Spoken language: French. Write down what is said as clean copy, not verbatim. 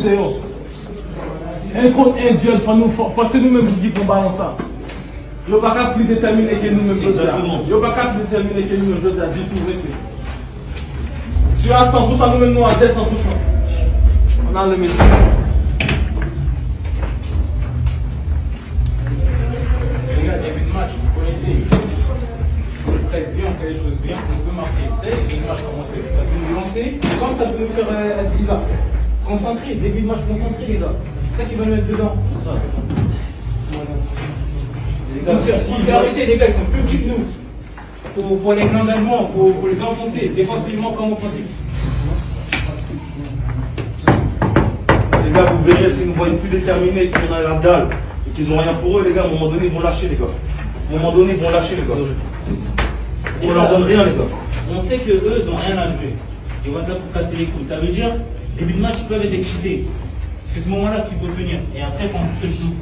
dehors. Un contre un duel, c'est nous-mêmes qui combattons ça. Il n'y a pas plus déterminé que nous-mêmes. Il n'y a pas plus déterminé que nous-mêmes. Du tout, mais c'est. Si à 100%, nous-mêmes, nous à 200%. On a le message. Les gars, début de match, vous connaissez. On presse bien, on fait les choses bien, on peut marquer. Vous savez, début de match, comment c'est? Ça peut nous lancer, et comme ça peut nous faire être bizarre. Concentré, début de match, concentré, les gars. C'est ça qui va nous mettre dedans. Les gars, ils sont plus petits que nous. Il faut aller glandalement, il faut les enfoncer, défensivement comme offensivement. Les gars, vous verrez, s'ils nous voient plus déterminés, qu'on a la dalle et qu'ils n'ont rien pour eux, les gars, à un moment donné, ils vont lâcher, les gars. À un moment donné, ils vont lâcher, les gars. On leur donne rien, les gars. On sait qu'eux, ils n'ont rien à jouer. Ils vont être là pour casser les couilles. Ça veut dire, début de match, ils peuvent être excités. C'est ce moment-là qu'il faut tenir. Et après, quand on se joue.